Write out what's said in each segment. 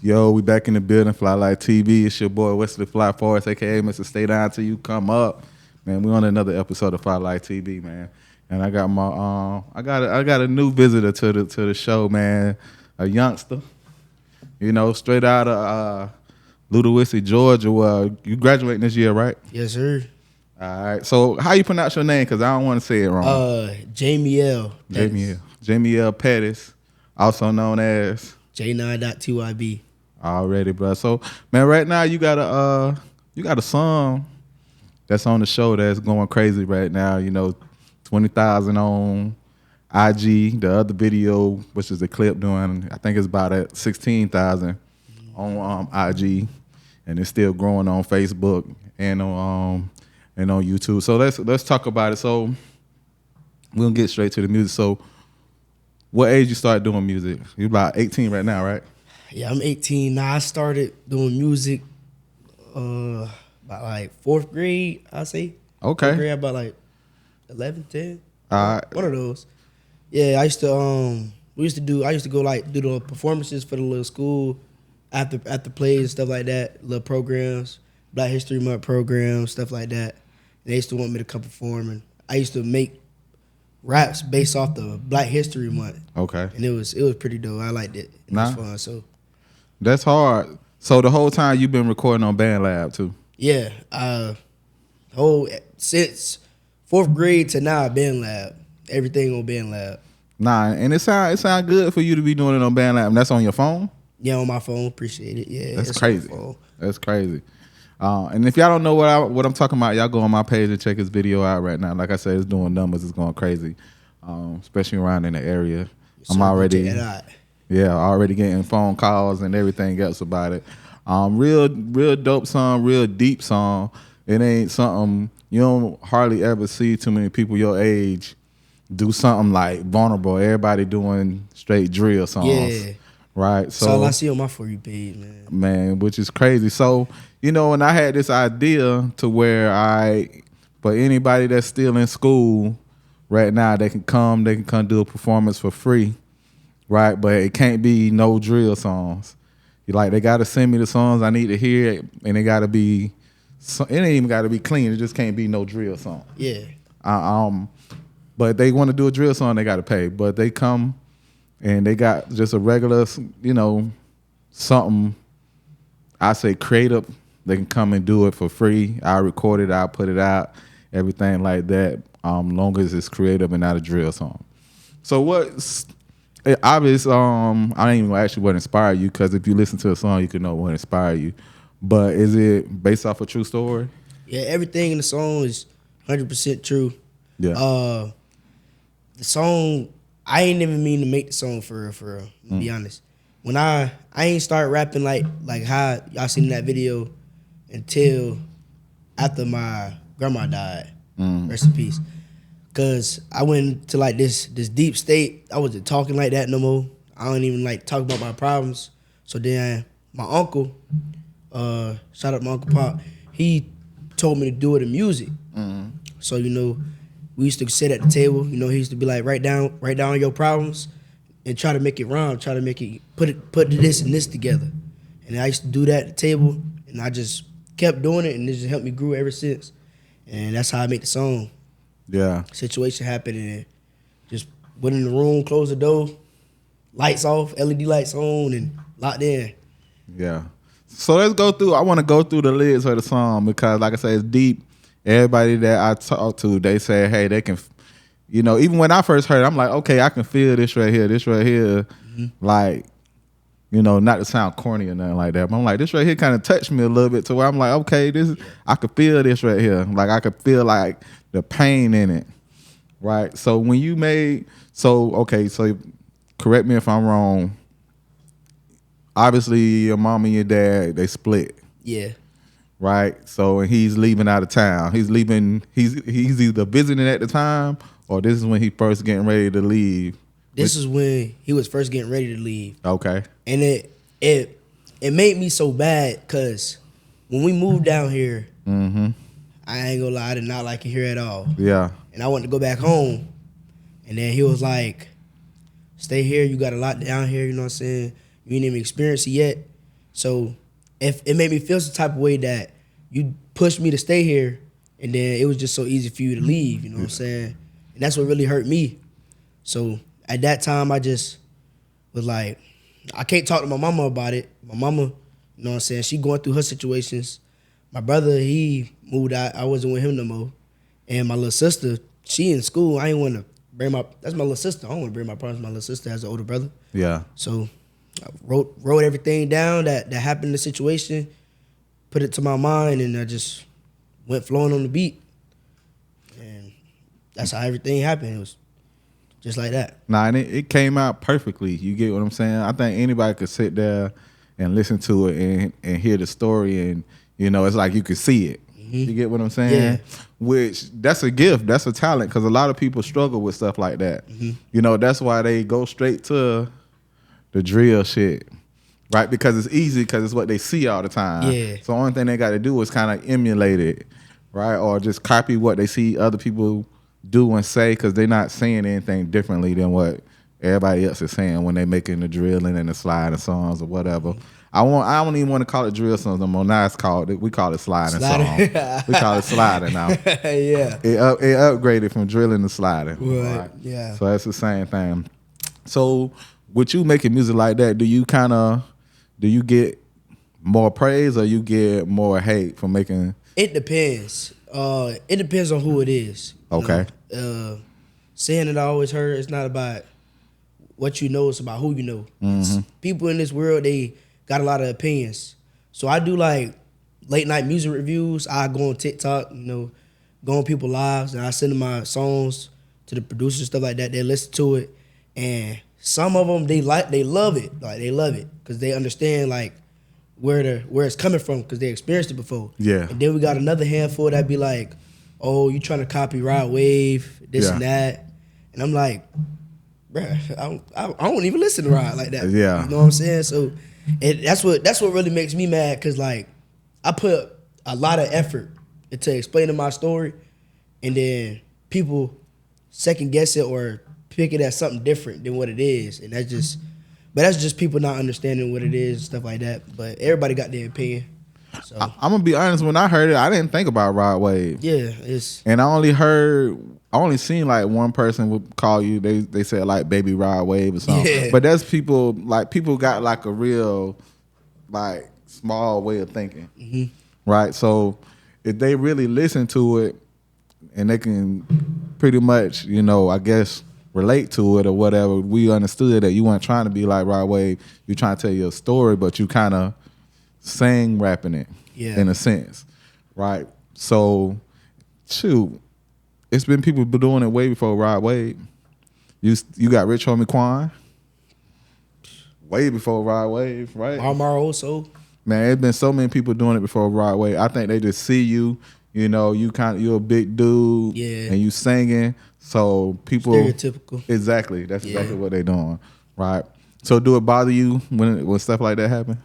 Yo, we back in the building, Fligh. It's your boy Wesley Fly Forest, aka Mr. Stay Down Till You Come Up. Man, we on another episode of Fligh, man. And I got my I got a new visitor to the show, man. A youngster. Straight out of Ludowici, Georgia. Well, you graduating this year, right? Yes, sir. All right. So how you pronounce your name? Cause I don't want to say it wrong. Jamie L. Jamie L. Pettis, also known as J9.tyb. Already, bro. So, man, right now you got a song that's on the show that's going crazy right now. 20,000 on IG. The other video, which is the clip, doing I think it's about at 16,000 on IG, and it's still growing on Facebook and on YouTube. So let's talk about it. So we'll get straight to the music. So, what age you start doing music? You about 18 right now, right? Yeah, I'm 18 now. I started doing music about like fourth grade, I say. Okay. Fourth grade, about like 11, 10. All right. One of those. Yeah, I used to go like do the performances for the little school after plays and stuff like that, little programs, Black History Month programs, stuff like that. And they used to want me to come perform, and I used to make raps based off the Black History Month. Okay. And it was pretty dope. I liked it. It was fun. So that's hard. So the whole time you've been recording on BandLab too? yeah, since fourth grade to now, BandLab. Everything on BandLab. Nah, and it sound good for you to be doing it on BandLab. And that's on your phone? Yeah, on my phone. Appreciate it. Yeah, that's crazy. That's crazy. And if y'all don't know what I'm talking about, y'all go on my page and check his video out right now. Like I said, it's doing numbers. It's going crazy, especially around in the area. I'm already getting phone calls and everything else about it. Real dope song, real deep song. It ain't something you don't hardly ever see too many people your age do something like vulnerable. Everybody doing straight drill songs. Yeah. Right. So all I see on my For You page, man. Man, which is crazy. So, and I had this idea to where for anybody that's still in school right now, they can come do a performance for free. Right, but it can't be no drill songs. They gotta send me the songs I need to hear, and it gotta be. It ain't even gotta be clean. It just can't be no drill song. Yeah. But they want to do a drill song, they gotta pay. But they come, and they got just a regular, something. I say creative. They can come and do it for free. I record it. I put it out. Everything like that. Long as it's creative and not a drill song. So what's obvious, I ain't even gonna ask you what inspired you, because if you listen to a song, you can know what inspired you. But is it based off a true story? Yeah, everything in the song is 100% true. Yeah. The song, I ain't even mean to make the song for real, to be honest. When I ain't start rapping like how y'all seen in that video until after my grandma died. Rest in peace. Cause I went to like this deep state. I wasn't talking like that no more. I don't even like talk about my problems. So then my uncle, shout out my Uncle Pop, he told me to do it in music. So we used to sit at the table. He used to be like, write down your problems and try to make it rhyme. Try to make it put this and this together. And I used to do that at the table, and I just kept doing it, and it just helped me grow ever since. And that's how I make the song. Yeah. Situation happened, and just went in the room, closed the door, lights off, LED lights on, and locked in. Yeah. So let's go through. I want to go through the lyrics of the song because, like I said, it's deep. Everybody that I talk to, they say, hey, they can, even when I first heard it, I'm like, okay, I can feel this right here. Like, not to sound corny or nothing like that, but I'm like, this right here kind of touched me a little bit to where I'm like, okay, I could feel this right here. Like, I could feel like the pain in it, right? So when you so correct me if I'm wrong. Obviously, your mom and your dad, they split. Yeah. Right? So he's leaving out of town. He's leaving, he's either visiting at the time, or this is when he first getting ready to leave. This is when he was first getting ready to leave. Okay. And it made me so bad because when we moved down here, I ain't gonna lie, I did not like it here at all. Yeah. And I wanted to go back home. And then he was like, stay here, you got a lot down here, you know what I'm saying? You ain't even experienced it yet. So if it made me feel some type of way that you pushed me to stay here, and then it was just so easy for you to leave, you know what I'm saying? And that's what really hurt me. So at that time, I just was like, I can't talk to my mama about it. My mama, you know what I'm saying, she going through her situations. My brother, he moved out. I wasn't with him no more. And my little sister, she in school. I ain't want to bring that's my little sister. I don't want to bring my problems. My little sister has an older brother. Yeah. So I wrote everything down that happened in the situation, put it to my mind, and I just went flowing on the beat. And that's how everything happened. It was just like that. Nah, and it came out perfectly. You get what I'm saying? I think anybody could sit there and listen to it and hear the story, and it's like you could see it. You get what I'm saying? Yeah. Which that's a gift, that's a talent, because a lot of people struggle with stuff like that. That's why they go straight to the drill shit, right? Because it's easy, because it's what they see all the time. Yeah. So the only thing they got to do is kind of emulate it, right? Or just copy what they see other people do and say, because they're not saying anything differently than what everybody else is saying when they making the drilling and the sliding songs or whatever. I don't even want to call it drill songs no more. Now we call it sliding song. We call it sliding now. Yeah. It upgraded from drilling to sliding. Right. Yeah. So that's the same thing. So with you making music like that, do you get more praise or you get more hate for making? It depends. It depends on who it is. Okay. Saying it I always heard, it's not about what you know, it's about who you know. People in this world, they got a lot of opinions. So I do like late night music reviews. I go on TikTok, go on people's lives, and I send them my songs to the producers, stuff like that. They listen to it, and some of them they love it, they love it because they understand like where it's coming from because they experienced it before. Yeah. And then we got another handful that be like, oh, you trying to copy Rod Wave, this and that, and I'm like, bruh, I don't even listen to Rod like that. Yeah. You know what I'm saying? So that's what really makes me mad, because like I put a lot of effort into explaining my story, and then people second guess it or pick it as something different than what it is, and that's just people not understanding what it is and stuff like that. But everybody got their opinion. So I'm gonna be honest. When I heard it, I didn't think about Rod Wave. yeah, And I only seen like one person would call you. They said like Baby Rod Wave or something. Yeah. But that's people got like a real like small way of thinking, right? So if they really listen to it and they can pretty much, I guess relate to it or whatever, we understood that you weren't trying to be like Rod Wave. You're trying to tell your story, but you kind of rapping it in a sense, right? So, shoot, it's been people been doing it way before Rod Wave. You got Rich Homie Quan, way before Rod Wave, right? Marmar also. Man, there's been so many people doing it before Rod Wave. I think they just see you, you're a big dude, and you singing, so people stereotypical. Exactly, that's exactly what they're doing, right? So, do it bother you when stuff like that happen?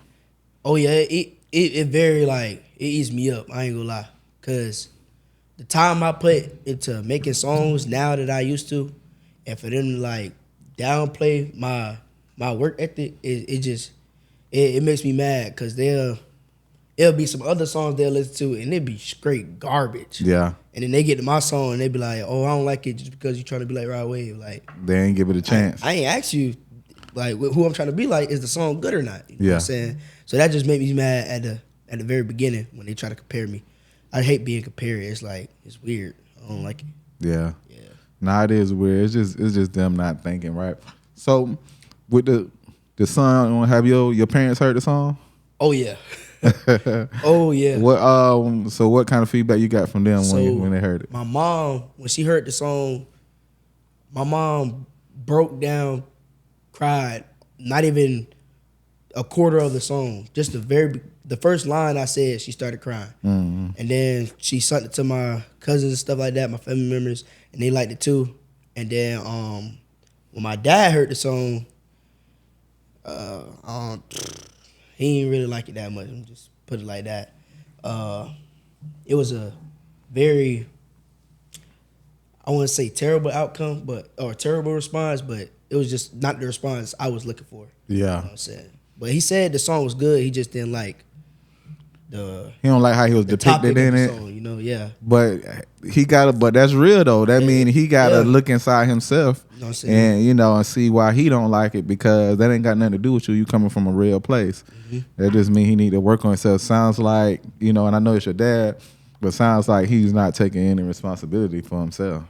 Oh yeah, it very like it eats me up. I ain't gonna lie, cause the time I put into making songs now that I used to, and for them to like downplay my work ethic, it makes me mad, cause it'll be some other songs they'll listen to and it'd be straight garbage. Yeah. And then they get to my song and they be like, oh, I don't like it just because you're trying to be like Rod Wave. Like, they ain't give it a chance. I ain't asked you like who I'm trying to be like, is the song good or not? You know what I'm saying? So that just made me mad at the very beginning when they try to compare me. I hate being compared. It's like, it's weird. I don't like it. Yeah. Nah, it is weird. It's just them not thinking, right? So with the song, have your parents heard the song? Oh yeah. Oh yeah. What kind of feedback you got from them when they heard it? My mom, when she heard the song, my mom broke down, cried, not even a quarter of the song. Just the first line I said, she started crying. And then she sent it to my cousins and stuff like that, my family members, and they liked it too. And then when my dad heard the song, he didn't really like it that much. I'm just put it like that. It was a very, I wouldn't say terrible outcome, or terrible response, but it was just not the response I was looking for. Yeah. You know what I'm saying? But he said the song was good. He just didn't like the He don't like how he was the topic depicted of in the it. song. You know, yeah. But but that's real though. That means he gotta Yeah. look inside himself You know what I'm saying? and and see why he don't like it, because that ain't got nothing to do with you. You coming from a real place. That just mean he need to work on himself. Sounds like, and I know it's your dad, but sounds like he's not taking any responsibility for himself.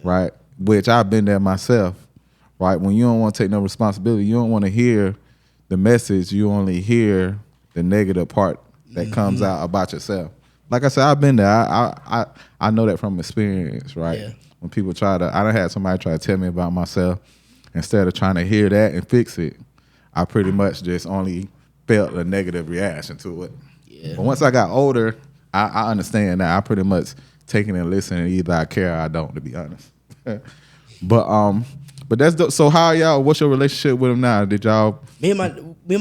Right? Which I've been there myself. Right? When you don't want to take no responsibility, you don't want to hear the message, you only hear the negative part that comes out about yourself. Like I said, I've been there. I know that from experience, right? Yeah. When people I done had somebody try to tell me about myself, instead of trying to hear that and fix it, I pretty much just only felt a negative reaction to it. Yeah. But once I got older, I understand that. I pretty much take it and listen, and either I care or I don't, to be honest. But that's so. How y'all? What's your relationship with him now? Did y'all? Me and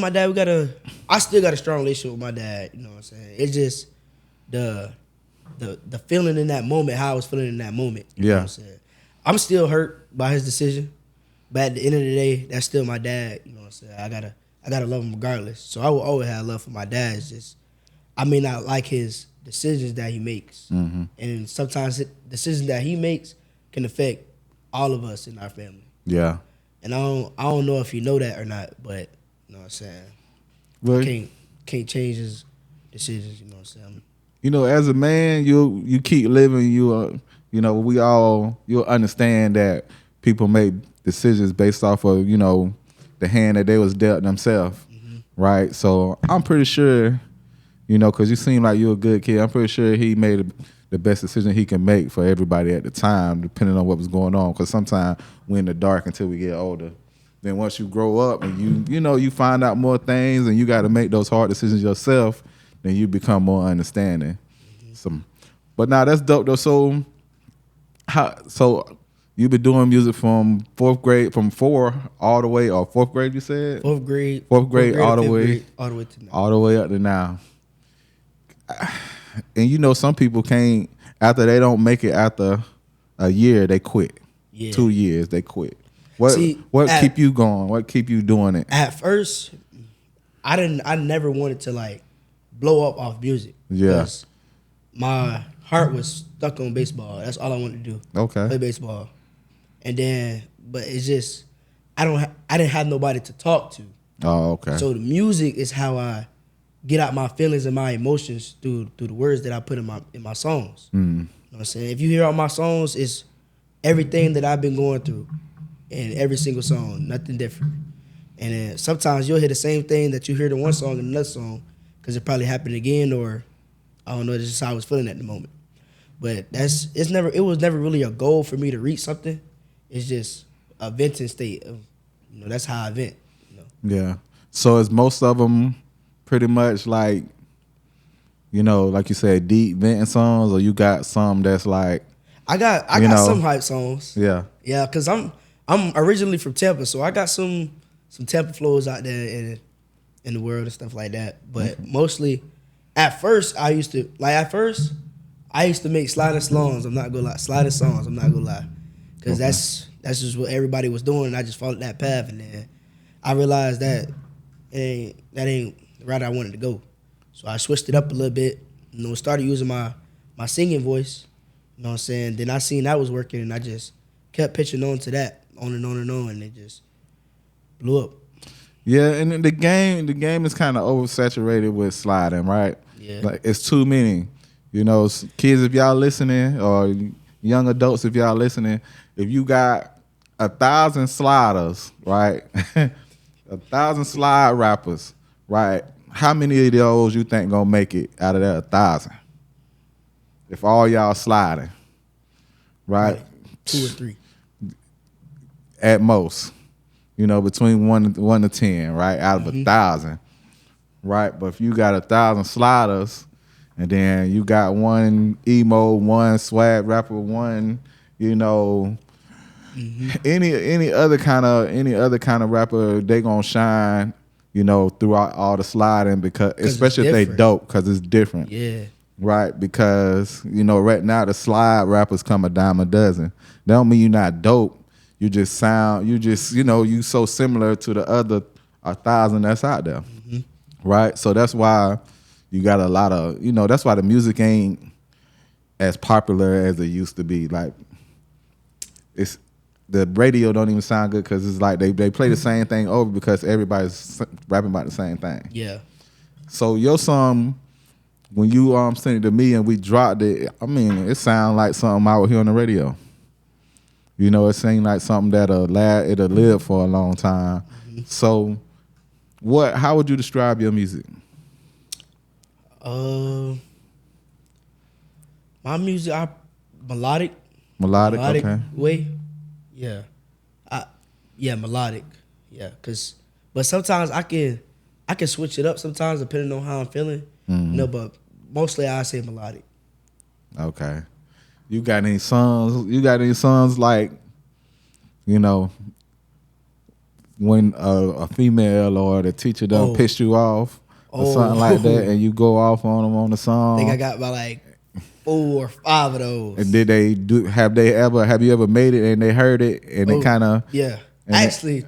my dad, I still got a strong relationship with my dad. You know what I'm saying? It's just the feeling in that moment, how I was feeling in that moment. You know what I'm saying? I'm still hurt by his decision, but at the end of the day, that's still my dad. You know what I'm saying? I gotta love him regardless. So I will always have love for my dad. It's just I may not like his decisions that he makes, and sometimes decisions that he makes can affect all of us in our family. Yeah. And I don't know if you know that or not, but you know what I'm saying. Well, Can't change his decisions. You know what I'm saying. As a man, you keep living. You'll understand that people make decisions based off of the hand that they was dealt themselves, right? So I'm pretty sure, because you seem like you're a good kid. I'm pretty sure he made the best decision he can make for everybody at the time, depending on what was going on. Because sometimes we're in the dark until we get older. Then once you grow up and you find out more things and you got to make those hard decisions yourself, then you become more understanding. But now that's dope though. So you've been doing music from fourth grade, from 4 all the way, or fourth grade you said? Fourth grade all the way, all the way to now. all the way up to now. And some people can't, after they don't make it after a year, they quit. Yeah. 2 years, they quit. What keep you going? What keep you doing it? At first, I never wanted to like blow up off music. Yeah. Because my heart was stuck on baseball. That's all I wanted to do. Okay. Play baseball. And then, but it's just, I didn't have nobody to talk to. Oh, okay. So the music is how I get out my feelings and my emotions through the words that I put in my songs. You know what I'm saying? If you hear all my songs, it's everything that I've been going through in every single song, nothing different. And then sometimes you'll hear the same thing that you hear in one song in another song because it probably happened again, or I don't know, it's just how I was feeling at the moment. But it was never really a goal for me to reach something. It's just a venting state of, that's how I vent. Yeah. So is most of them pretty much like, like you said, deep venting songs, or you got some that's like, I got some hype songs. Yeah. Yeah, because I'm originally from Tampa, so I got some Tampa flows out there in the world and stuff like that. But mostly, at first I used to make sliding songs. I'm not gonna lie, because that's just what everybody was doing, and I just followed that path, and then I realized that ain't the route I wanted to go. So I switched it up a little bit, started using my singing voice. You know what I'm saying? Then I seen that was working, and I just kept pitching on to that, on and on and on, and it just blew up. Yeah, and then the game is kind of oversaturated with sliding, right? Yeah. Like it's too many. Kids, if y'all listening, or young adults, if y'all listening, if you got 1,000 sliders, right? 1,000 slide rappers, right? How many of those you think gonna make it out of that 1,000? If all y'all sliding, right? 2 or 3. At most. Between 1 to 10, right? Out of 1,000. Right? But if you got 1,000 sliders, and then you got one emo, one swag rapper, one, any other kind of rapper, they gonna shine, throughout all the sliding, because especially if they dope, because it's different. Yeah. Right? Because, right now the slide rappers come a dime a dozen. That don't mean you're not dope. You just you so similar to the 1,000 that's out there, right? So that's why you got a lot of, that's why the music ain't as popular as it used to be. Like, it's the radio don't even sound good because it's like they play the same thing over because everybody's rapping about the same thing. Yeah. So your song, when you sent it to me and we dropped it, I mean, it sound like something I would hear on the radio. It seemed like something that'll live for a long time. So, how would you describe your music? My music, melodic. Melodic, okay. Way, yeah. Melodic, yeah. But sometimes I can switch it up sometimes depending on how I'm feeling. But mostly I say melodic. Okay. You got any songs like, when a female or the teacher done pissed you off or something like that, and you go off on them on the song? I think I got about like 4 or 5 of those. And did they do? Have you ever made it and they heard it and it kind of? Yeah, actually,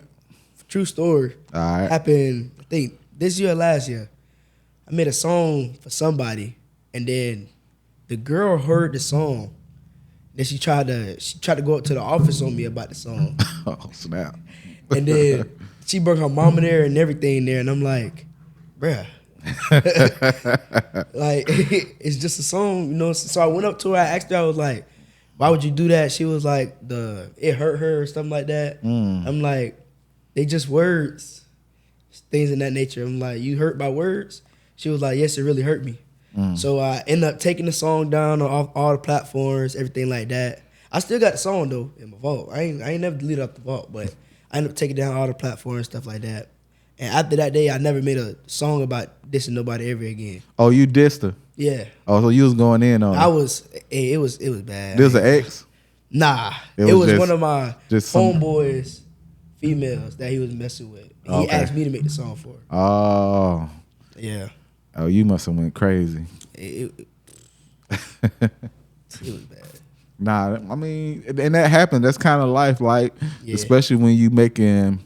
true story. All right. Happened. I think this year or last year. I made a song for somebody, and then the girl heard the song. Then she tried to go up to the office on me about the song. Oh snap! And then she brought her mama there and everything there, and I'm like, bruh. Like, it's just a song, So I went up to her, I asked her, I was like, why would you do that? She was like, it hurt her or something like that. I'm like, they just words, things in that nature. I'm like, you hurt by words? She was like, yes, it really hurt me. So I ended up taking the song down on all the platforms, everything like that. I still got the song though in my vault. I ain't never deleted off the vault, but I ended up taking down all the platforms, stuff like that. And after that day, I never made a song about dissing nobody ever again. Oh, you dissed her? Yeah. Oh, so you was going in on her. It was bad. This an ex? Nah. It was one of my homeboys, females that he was messing with. And he asked me to make the song for her. Oh. Yeah. Oh, you must have went crazy. It was bad. Nah, I mean, and that happened. That's kind of life, like, especially when you making,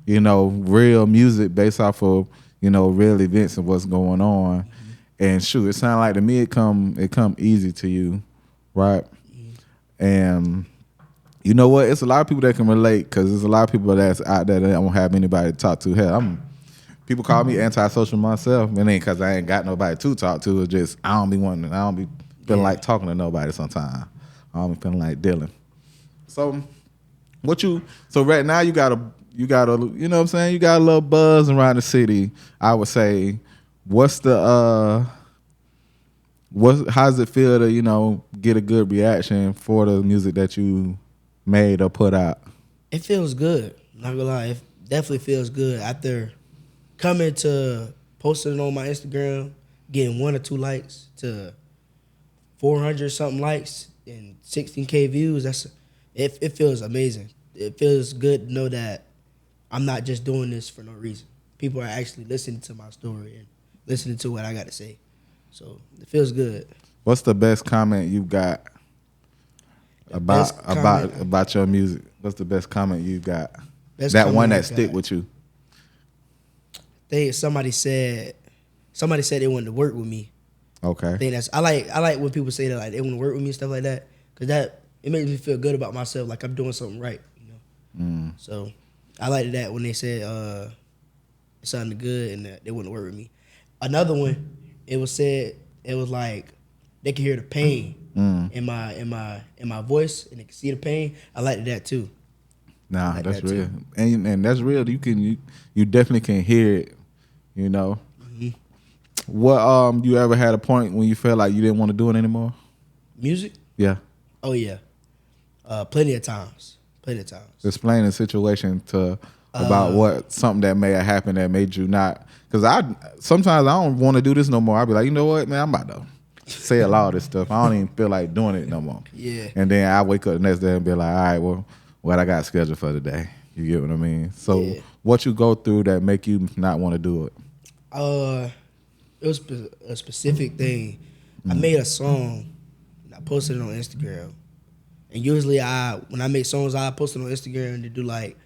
real music based off of, real events and what's going on. And shoot, it sounds like to me it come easy to you, right? And you know what? It's a lot of people that can relate because there's a lot of people that's out there that don't have anybody to talk to. Hell, people call me antisocial myself. It ain't because I ain't got nobody to talk to. It's just I don't be feeling like talking to nobody sometimes. I don't be feeling like dealing. So right now you got a you know what I'm saying? You got a little buzz around the city. I would say, how does it feel to, get a good reaction for the music that you made or put out? It feels good. Not gonna lie, it definitely feels good after coming to posting it on my Instagram, getting 1 or 2 likes to 400 something likes and 16K views. It feels amazing. It feels good to know that I'm not just doing this for no reason. People are actually listening to my story and listening to what I got to say. So it feels good. What's the best comment you got about your music? What's the best comment you got? That one that stick with you. Somebody said they wanted to work with me. Okay. I like when people say that, like, they want to work with me and stuff like that, because it makes me feel good about myself, like I'm doing something right, So I liked that when they said it sounded good and that they want to work with me. Another one, it was like they can hear the pain in my voice and they can see the pain. I liked that too. Nah, like that's that real, too. and that's real. You definitely can hear it. What you ever had a point when you felt like you didn't want to do it anymore? Music? Yeah. Oh yeah. Plenty of times. Explain the situation about something that may have happened that made you not. Because sometimes I don't want to do this no more. I'll be like, you know what, man, I'm about to say a lot of this stuff. I don't even feel like doing it no more. Yeah. And then I wake up the next day and be like, all right, well, what I got scheduled for today. You get what I mean? So what you go through that make you not want to do it? It was a specific thing. I made a song and I posted it on Instagram. And usually when I make songs, I post it on Instagram to do like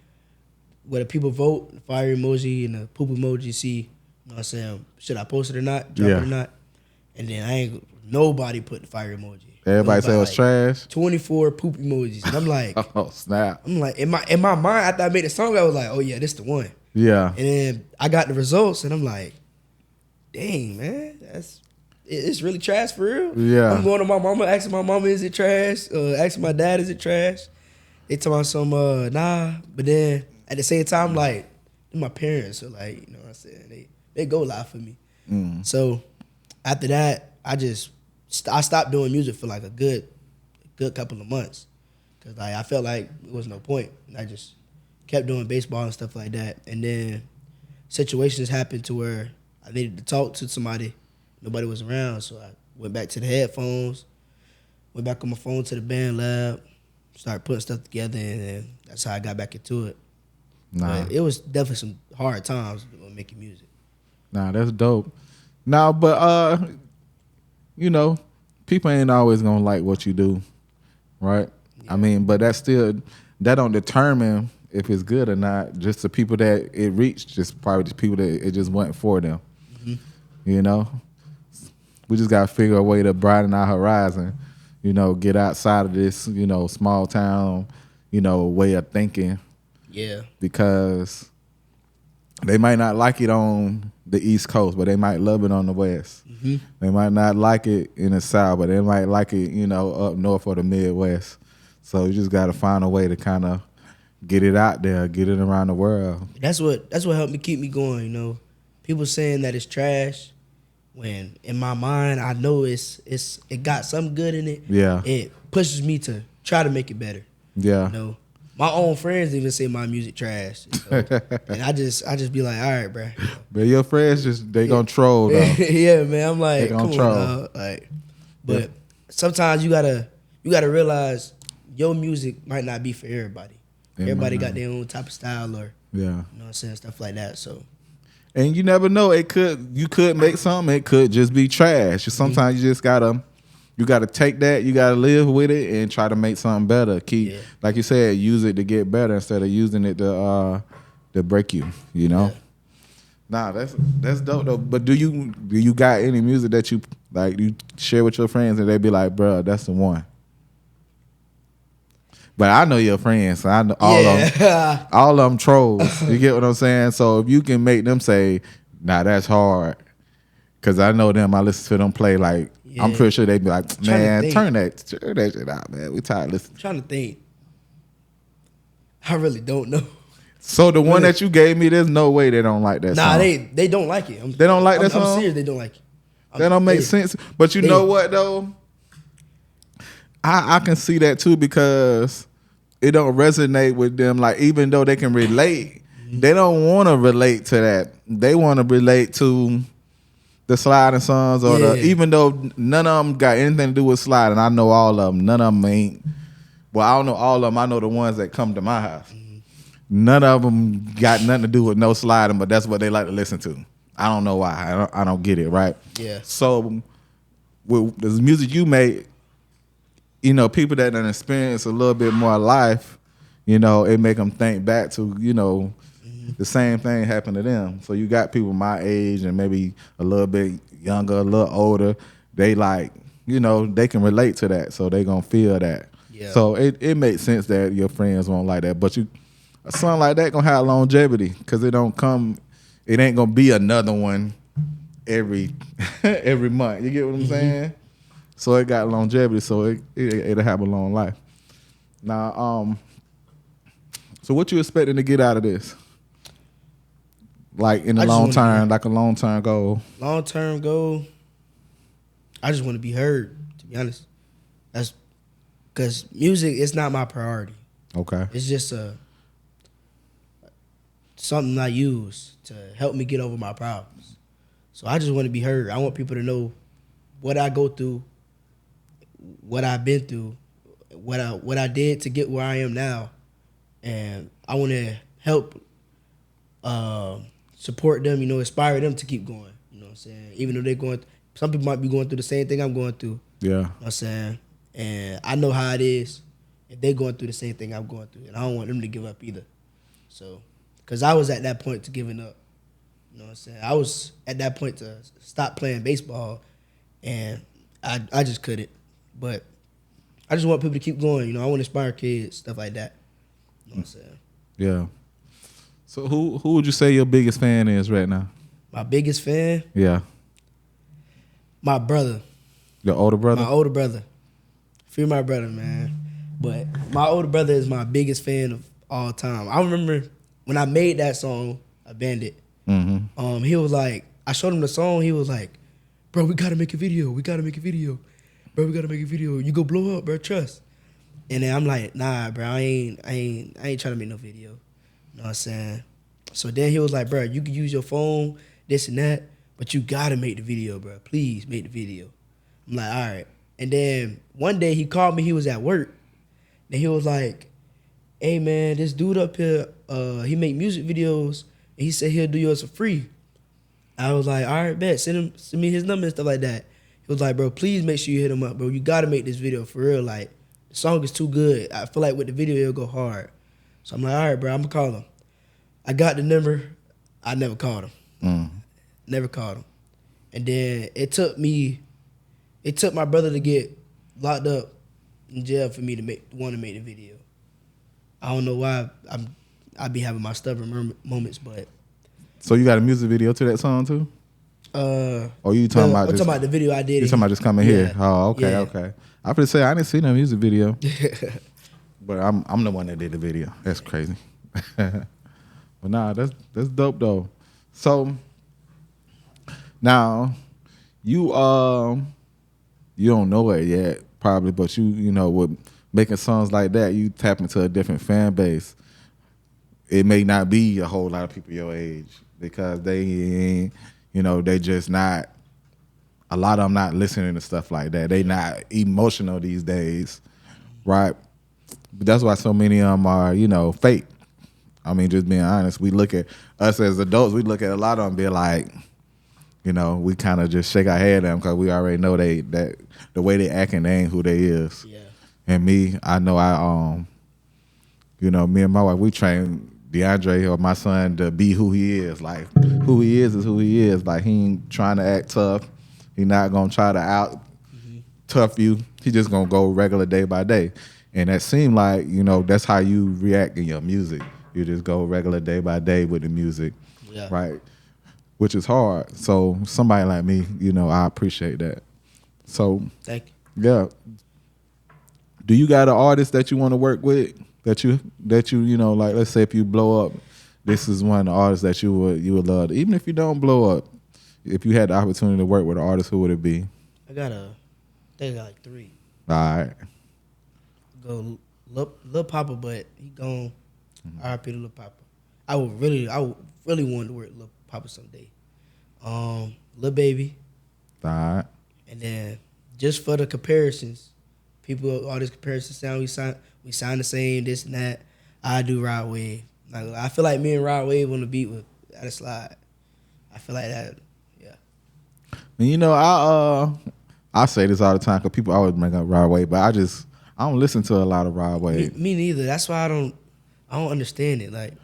where the people vote, the fire emoji and the poop emoji, see, you know what I'm saying, should I post it or not, drop it or not? And then nobody put the fire emoji. Everybody say it was trash. 24 poop emojis. And I'm like, oh snap. I'm like, in my mind, after I made the song, I was like, oh yeah, this the one. Yeah. And then I got the results and I'm like, dang, man, it's really trash for real. Yeah. I'm going to my mama, asking my mama, is it trash? Asking my dad, is it trash? They tell me some, nah. But then at the same time, like, my parents are like, you know what I'm saying? They go live for me. So after that, I stopped doing music for like a good couple of months. Cause like I felt like there was no point. And I just kept doing baseball and stuff like that. And then situations happened to where I needed to talk to somebody. Nobody was around, so I went back to the headphones, went back on my phone to the band lab, started putting stuff together, and then that's how I got back into it. Nah. But it was definitely some hard times making music. Nah, that's dope. Nah, but you know, people ain't always gonna like what you do, right? Yeah. I mean, but that don't determine if it's good or not. Just the people that it reached, just probably the people that it just wasn't for them. You know, we just gotta figure a way to broaden our horizon. You know, get outside of this, you know, small town, you know, way of thinking. Yeah. Because they might not like it on the East Coast, but they might love it on the West. They might not like it in the South, but they might like it, you know, up north or the Midwest. So you just got to find a way to kind of get it out there, get it around the world. That's what helped me keep me going. You know, people saying that it's trash, when in my mind I know it got something good in it. Yeah, it pushes me to try to make it better. Yeah, you know, my own friends even say my music trash, you know? And I just be like, all right, bro. But your friends they gonna troll though. Yeah, man. I'm like, they gonna come troll. on, like, but sometimes you gotta realize your music might not be for everybody. Everybody got their own type of style, or you know what I'm saying, stuff like that. So, and you never know. You could make something. It could just be trash. Sometimes you just gotta take that. You gotta live with it and try to make something better. Like you said, use it to get better instead of using it to break you. You know. Yeah. Nah, that's dope though. But do you got any music that you share with your friends and they be like, bruh, that's the one? But I know your friends, so I know all of them trolls. You get what I'm saying? So if you can make them say, nah, that's hard, because I know them, I listen to them play, like, I'm pretty sure they'd be like, man, turn that shit out, man. We tired of listening. I'm trying to think. I really don't know. So the one that you gave me, there's no way they don't like that song. Nah, they don't like it. They don't like that song? I'm serious, they don't like it. That don't make sense. But you know what, though? I can see that too, because it don't resonate with them. Like, even though they can relate, they don't want to relate to that. They want to relate to the sliding songs, or even though none of them got anything to do with sliding. I know all of them. None of them ain't. Well, I don't know all of them. I know the ones that come to my house. None of them got nothing to do with no sliding, but that's what they like to listen to. I don't know why. I don't get it, right? Yeah. So with the music you make, you know, people that done experience a little bit more life, you know, it make them think back to, you know, the same thing happened to them. So you got people my age and maybe a little bit younger, a little older. They like, you know, they can relate to that, so they gonna feel that. Yeah. So it makes sense that your friends won't like that, but a song like that gonna have longevity, because it ain't gonna be another one every month. You get what I'm saying? So it got longevity, so it'll have a long life. Now, so what you expecting to get out of this? Like in the long term, like a long-term goal. Long-term goal, I just want to be heard, to be honest. That's because music is not my priority. Okay. It's just something I use to help me get over my problems. So I just want to be heard. I want people to know what I go through, what I've been through, what I did to get where I am now, and I want to help support them, you know, inspire them to keep going. You know what I'm saying? Even though some people might be going through the same thing I'm going through. Yeah. You know what I'm saying? And I know how it is if they're going through the same thing I'm going through, and I don't want them to give up either. So Cause I was at that point to giving up. You know what I'm saying? I was at that point to stop playing baseball, and I just couldn't. But I just want people to keep going. You know, I want to inspire kids, stuff like that. You know what I'm saying? Yeah. So who would you say your biggest fan is right now? My biggest fan, Yeah. my brother, Your older brother? my older brother. Free my brother, man. But my older brother is my biggest fan of all time. I remember when I made that song, "A Bandit." Mm-hmm. He was like, I showed him the song. He was like, "Bro, we gotta make a video. We gotta make a video. Bro, we gotta make a video. You go blow up, bro. Trust." And then I'm like, "Nah, bro. I ain't trying to make no video." You know what I'm saying? So then he was like, "Bro, you can use your phone, this and that, but you gotta make the video, bro. Please make the video." I'm like, "All right." And then one day he called me. He was at work, and he was like, "Hey man, this dude up here, he make music videos, and he said he'll do yours for free." I was like, "All right, bet. Send me his number and stuff like that." He was like, "Bro, please make sure you hit him up, bro. You gotta make this video for real. Like, the song is too good. I feel like with the video it'll go hard." So I'm like, "All right, bro, I'm gonna call him." I got the number. I never called him. Never called him. And then it took my brother to get locked up in jail for me to want to make the video. I don't know why I be having my stubborn moments, but So you got a music video to that song too? Or you talking about I'm talking about the video I did. You talking about just coming here? Oh, okay, Yeah. okay. I was say I didn't see no music video, but I'm the one that did the video. That's crazy. But nah, that's dope though. So now you don't know it yet probably, but you know with making songs like that, you tap into a different fan base. It may not be a whole lot of people your age because they ain't, they just not. A lot of them not listening to stuff like that. They not emotional these days, right? But that's why so many of them are, fake. I mean, just being honest, we look at us as adults. We look at a lot of them, be like, we kind of just shake our head at them because we already know that the way they acting, they ain't who they is. Yeah. And me, I know me and my wife, we train DeAndre or my son to be who he is. Like who he is who he is. Like he ain't trying to act tough. He not gonna try to out tough you. He just gonna go regular day by day. And that seemed like, that's how you react in your music. You just go regular day by day with the music. Yeah. Right? Which is hard. So somebody like me, I appreciate that. So Thank you. yeah. Do you got an artist that you want to work with? That you like, let's say if you blow up, this is one of the artists that you would love. Even if you don't blow up, if you had the opportunity to work with an artist, who would it be? I think I got like 3. All right. Go Lil Papa, but he gone. R.I.P. to Lil Papa. I would really want to work with Lil Papa someday. Lil Baby, All right. and then just for the comparisons, all this comparison sound we sound the same, this and that. I do Rod Wave. Like, I feel like me and Rod Wave on the beat with at a slide. I feel like that. Yeah. And I say this all the time because people always bring up Rod Wave, but I don't listen to a lot of Rod Wave. Me neither. That's why I don't understand it. Like,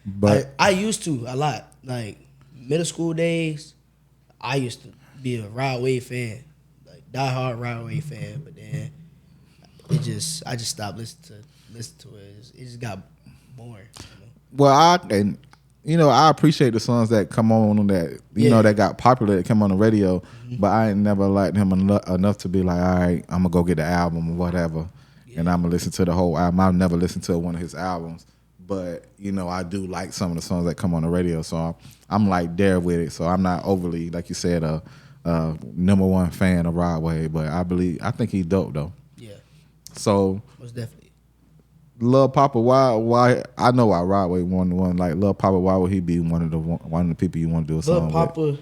But I used to a lot. Like middle school days, I used to be a Rod Wave fan, like diehard Rod Wave fan. But then I just stopped listening to it. It just got boring. well, I appreciate the songs that come on that that got popular that come on the radio, but I ain't never liked him enough to be like, all right, I'm gonna go get the album or whatever, and I'm gonna listen to the whole album. I've never listened to one of his albums, but I do like some of the songs that come on the radio, so I'm like there with it. So I'm not overly, like you said, a number one fan of Rod Wave, but I think he's dope though. Yeah, So most definitely. Lil Papa, why? I know why Rod Wave won the one. Like Lil Papa, why would he be one of the people you want to do a song Lil Papa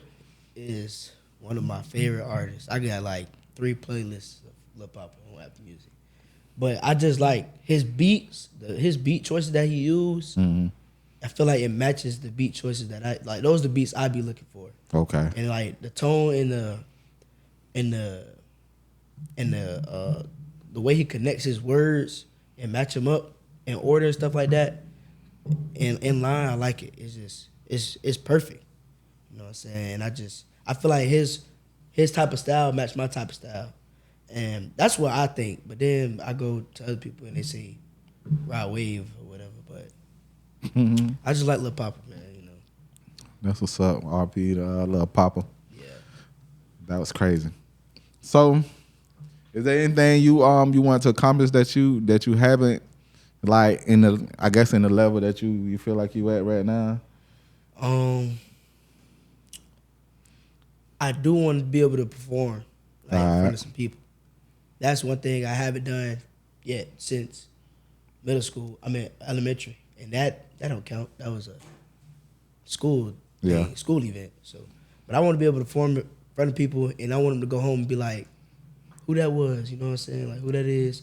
is one of my favorite artists. I got like 3 playlists of Lil Papa on Apple Music, but I just like his beats, his beat choices that he used. Mm-hmm. I feel like it matches the beat choices that I like. Those are the beats I be looking for. Okay. And like the tone and the way he connects his words and match them up in order and stuff like that. And in line, I like it. It's just it's perfect. You know what I'm saying? And I feel like his type of style match my type of style. And that's what I think. But then I go to other people and they say ride wave or whatever. But I just like Lil Papa, man, you know. That's what's up, RP, Lil Papa. Yeah. That was crazy. So, is there anything you want to accomplish that you haven't, like, in the level that you feel like you at right now? I do want to be able to perform like in front Alright. of some people. That's one thing I haven't done yet since middle school. I mean elementary, and that don't count. That was a school thing, school event. So, but I want to be able to perform in front of people, and I want them to go home and be like, "Who that was?" You know what I'm saying? Like who that is.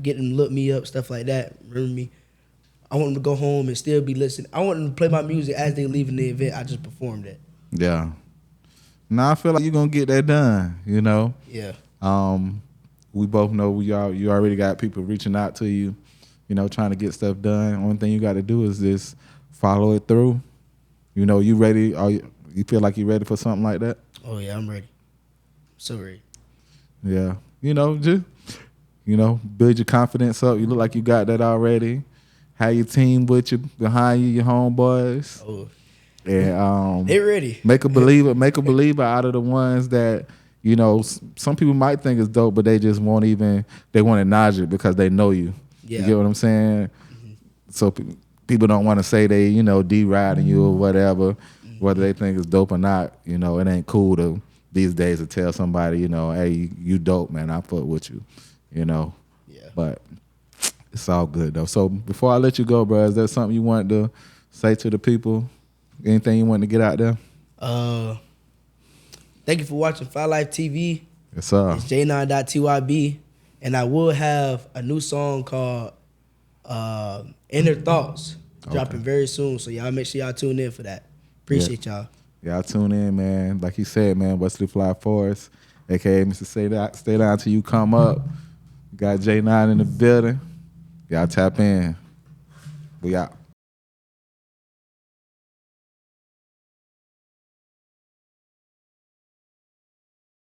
Get them to look me up, stuff like that. Remember me. I want them to go home and still be listening. I want them to play my music as they leaving the event. I just performed it. Yeah. Now I feel like you're gonna get that done. You know. Yeah. We both know you already got people reaching out to you. You know, trying to get stuff done. Only thing you got to do is just follow it through. You know, you ready? You feel like you ready for something like that? Oh yeah, I'm ready. So ready. Yeah. You know, just build your confidence up. You look like you got that already. Have your team with you, behind you, your homeboys. Oh. And they ready. Make a believer out of the ones that, you know, some people might think is dope, but they just won't even, they won't acknowledge it because they know you. Yeah. You get what I'm saying? Mm-hmm. So people don't want to say they, you know, D-riding you or whatever, whether they think it's dope or not. You know, it ain't cool to these days to tell somebody, you know, hey, you dope, man, I fuck with you, you know. Yeah. But it's all good, though. So before I let you go, bro, is there something you want to say to the people? Anything you want to get out there? Thank you for watching Fligh TV. Yes, sir. It's J9.tyb. And I will have a new song called Inner Thoughts dropping very soon. So y'all make sure y'all tune in for that. Appreciate y'all. Y'all tune in, man. Like he said, man, Wesley Fly Forest, a.k.a. Mr. Stay Down Till You Come Up. Got J9 in the building. Y'all tap in. We out.